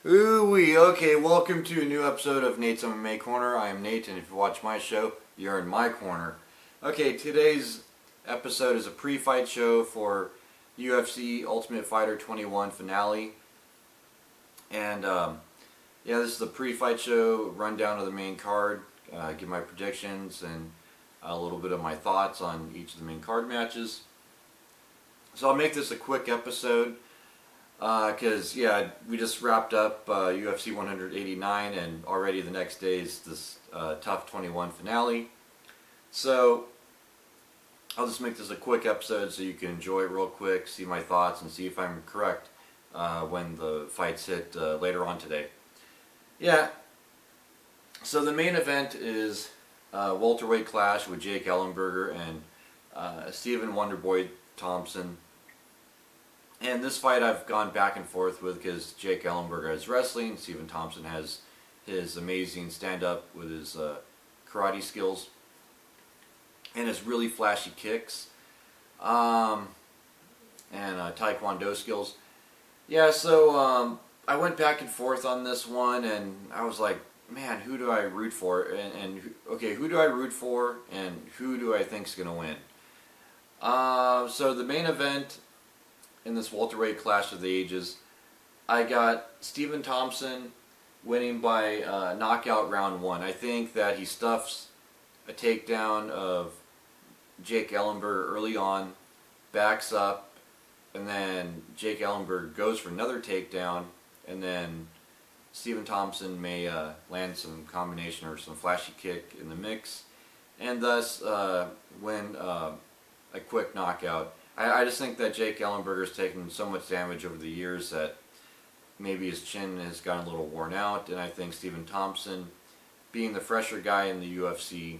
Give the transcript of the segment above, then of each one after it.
Ooh-wee, okay, welcome to a new episode of Nate's MMA Corner. I am Nate, and if you watch my show, you're in my corner. Okay, today's episode is a pre-fight show for UFC Ultimate Fighter 21 finale. And, yeah, this is the pre-fight show, rundown of the main card, give my predictions, and a little bit of my thoughts on each of the main card matches. So I'll make this a quick episode. Because, yeah, we just wrapped up UFC 189, and already the next day is this TUF 21 finale. So, I'll just make this a quick episode so you can enjoy it real quick, see my thoughts, and see if I'm correct when the fights hit later on today. Yeah, so the main event is welterweight clash with Jake Ellenberger and Stephen Wonderboy Thompson. And this fight I've gone back and forth with because Jake Ellenberger has wrestling, Stephen Thompson has his amazing stand-up with his karate skills and his really flashy kicks and taekwondo skills. Yeah, so I went back and forth on this one, and I was like, man, who do I root for? Okay, who do I root for, and who do I think is going to win? So the main event in this welterweight clash of the ages, I got Stephen Thompson winning by knockout round one. I think that he stuffs a takedown of Jake Ellenberger early on, backs up, and then Jake Ellenberger goes for another takedown, and then Stephen Thompson may land some combination or some flashy kick in the mix, and thus win a quick knockout. I just think that Jake Ellenberger's taken so much damage over the years that maybe his chin has gotten a little worn out, and I think Stephen Thompson, being the fresher guy in the UFC,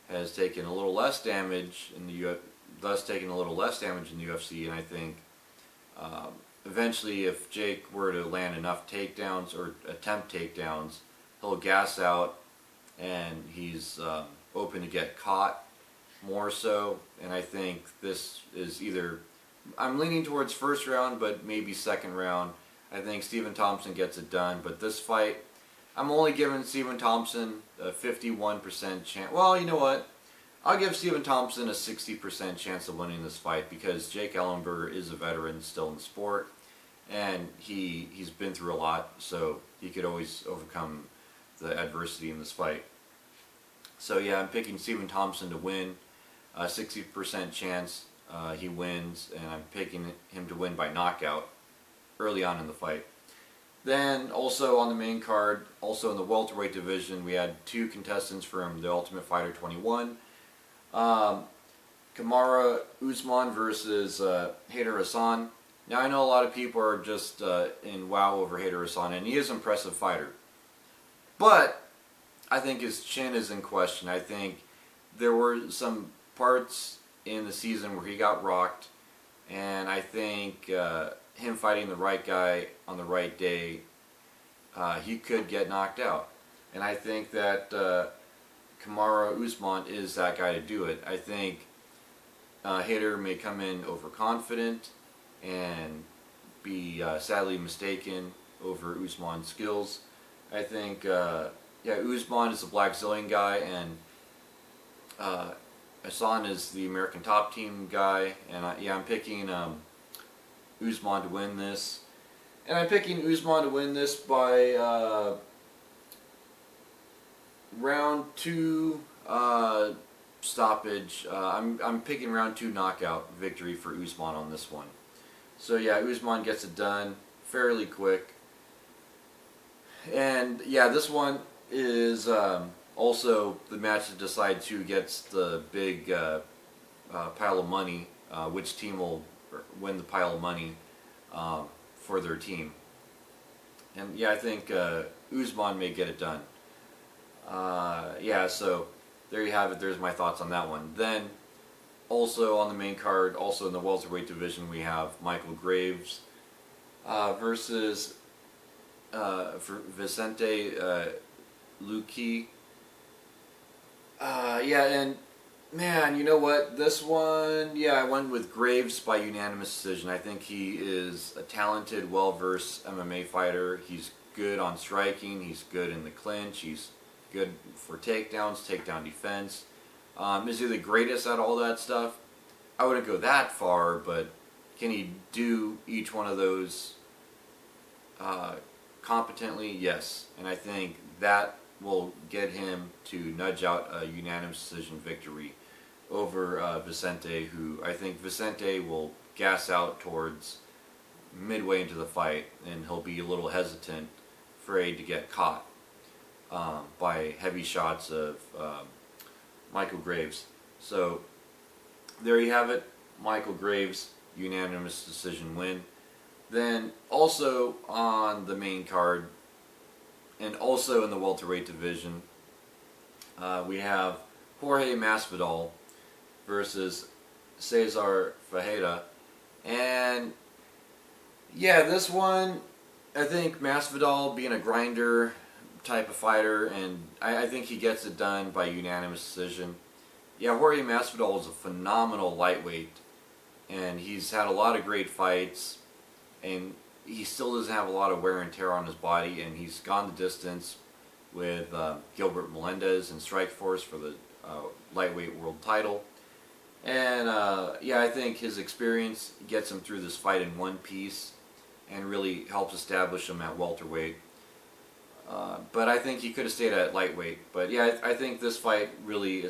has taken a little less damage in the thus taken a little less damage in the UFC, and I think eventually, if Jake were to land enough takedowns or attempt takedowns, he'll gas out, and he's open to get caught more so, and I think this is either, I'm leaning towards first round, but maybe second round. I think Stephen Thompson gets it done, but this fight, I'm only giving Stephen Thompson a 51% chance. Well, you know what? I'll give Stephen Thompson a 60% chance of winning this fight because Jake Ellenberger is a veteran still in the sport, and he's been through a lot, so he could always overcome the adversity in this fight. So yeah, I'm picking Stephen Thompson to win. 60% chance he wins, and I'm picking him to win by knockout early on in the fight. Then also on the main card, also in the welterweight division, we had two contestants from the Ultimate Fighter 21. Kamaru Usman versus Haider Hassan. Now I know a lot of people are just in wow over Haider Hassan, and he is an impressive fighter. But I think his chin is in question. I think there were some parts in the season where he got rocked, and I think him fighting the right guy on the right day, he could get knocked out. And I think that Kamaru Usman is that guy to do it. I think Haider may come in overconfident and be sadly mistaken over Usman's skills. I think yeah, Usman is the Blackzilian guy, and Hassan is the American Top Team guy, and yeah, I'm picking Usman to win this. And I'm picking Usman to win this by round 2 stoppage. I'm picking round 2 knockout victory for Usman on this one. So yeah, Usman gets it done fairly quick. And yeah, this one is also the match that decides who gets the big pile of money, which team will win the pile of money for their team. And yeah, I think Usman may get it done. Yeah, so there you have it. There's my thoughts on that one. Then also on the main card, also in the welterweight division, we have Michael Graves versus Vicente Luque. Yeah, and man, you know what? This one, yeah, I went with Graves by unanimous decision. I think he is a talented, well-versed MMA fighter. He's good on striking. He's good in the clinch. He's good for takedowns, takedown defense. Is he the greatest at all that stuff? I wouldn't go that far, but can he do each one of those competently? Yes. And I think that will get him to nudge out a unanimous decision victory over Vicente, who I think Vicente will gas out towards midway into the fight, and he'll be a little hesitant, afraid to get caught by heavy shots of Michael Graves. So there you have it, Michael Graves, unanimous decision win. Then also on the main card, and also in the welterweight division, we have Jorge Masvidal versus Cesar Ferreira. And yeah, this one, I think Masvidal being a grinder type of fighter, and I think he gets it done by unanimous decision. Yeah, Jorge Masvidal is a phenomenal lightweight, and he's had a lot of great fights, and he still doesn't have a lot of wear and tear on his body, and he's gone the distance with Gilbert Melendez in Strikeforce for the lightweight world title. And yeah, I think his experience gets him through this fight in one piece and really helps establish him at welterweight. But I think he could have stayed at lightweight. But yeah, I think this fight really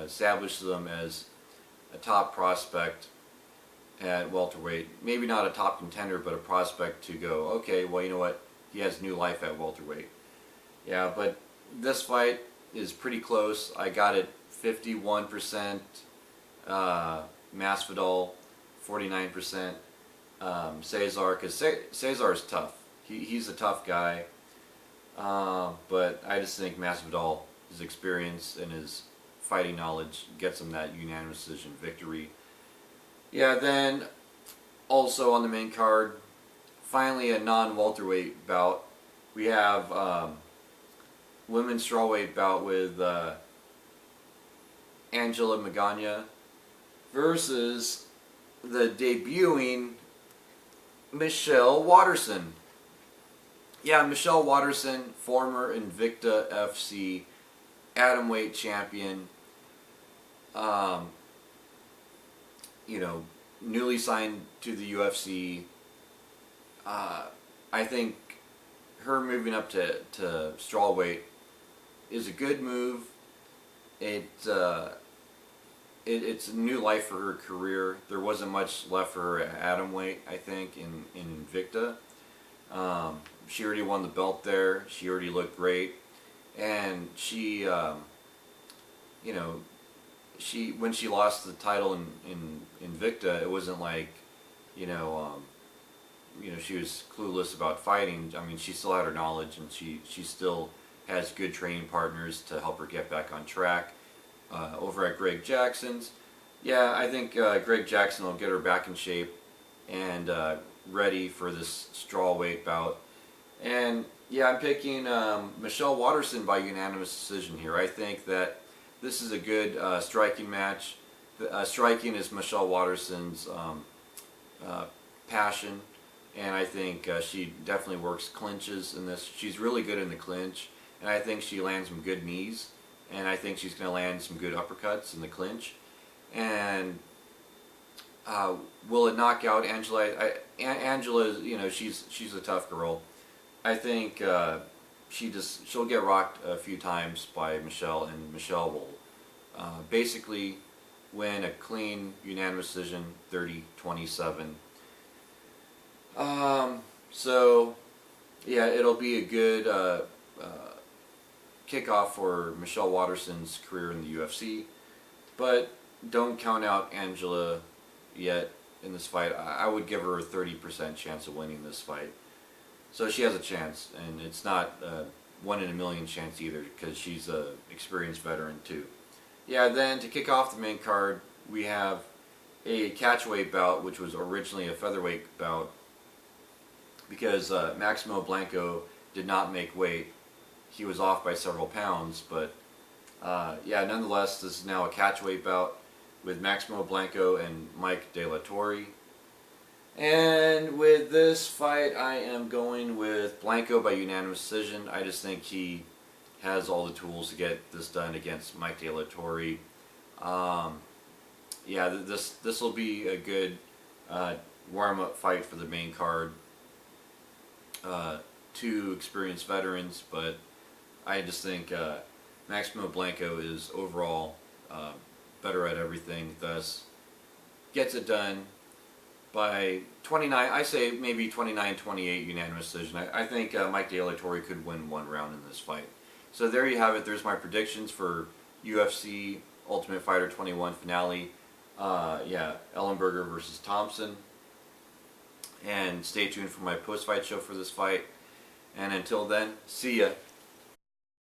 establishes him as a top prospect at welterweight. Maybe not a top contender, but a prospect to go, okay, well, you know what? He has new life at welterweight. Yeah, but this fight is pretty close. I got it 51% Masvidal, 49% Cesar, because Cesar is tough. He's a tough guy. But I just think Masvidal, his experience and his fighting knowledge gets him that unanimous decision victory. Yeah, then also on the main card, finally a non-welterweight bout. We have women's strawweight bout with Angela Magana versus the debuting Michelle Waterson. Yeah, Michelle Waterson, former Invicta FC atomweight champion. You know, newly signed to the UFC. I think her moving up to strawweight is a good move. It's a new life for her career. There wasn't much left for her at atomweight, I think, in Invicta. She already won the belt there. She already looked great, and she, you know, when she lost the title in Invicta, it wasn't like, you know, she was clueless about fighting. I mean, she still had her knowledge, and she still has good training partners to help her get back on track. Over at Greg Jackson's, yeah, I think Greg Jackson will get her back in shape and ready for this strawweight bout. And yeah, I'm picking Michelle Waterson by unanimous decision here. I think that this is a good striking match. Striking is Michelle Waterson's passion, and I think she definitely works clinches in this. She's really good in the clinch, and I think she lands some good knees, and I think she's going to land some good uppercuts in the clinch. And will it knock out Angela? Angela, you know, she's a tough girl. I think she'll get rocked a few times by Michelle, and Michelle will basically win a clean unanimous decision, 30-27. So yeah, it'll be a good kickoff for Michelle Waterson's career in the UFC. But don't count out Angela yet in this fight. I would give her a 30% chance of winning this fight. So she has a chance, and it's not a 1 in a million chance either, because she's an experienced veteran too. Yeah, then to kick off the main card, we have a catchweight bout, which was originally a featherweight bout, because Maximo Blanco did not make weight. He was off by several pounds, but yeah, nonetheless, this is now a catchweight bout with Maximo Blanco and Mike De La Torre. And with this fight, I am going with Blanco by unanimous decision. I just think he has all the tools to get this done against Mike De La Torre. Yeah, this will be a good warm-up fight for the main card. Two experienced veterans, but I just think Maximo Blanco is overall better at everything, thus gets it done by 29, I say maybe 29-28 unanimous decision. I think Mike De La Torre could win one round in this fight. So there you have it. There's my predictions for UFC Ultimate Fighter 21 finale. Yeah, Ellenberger versus Thompson. And stay tuned for my post-fight show for this fight. And until then, see ya.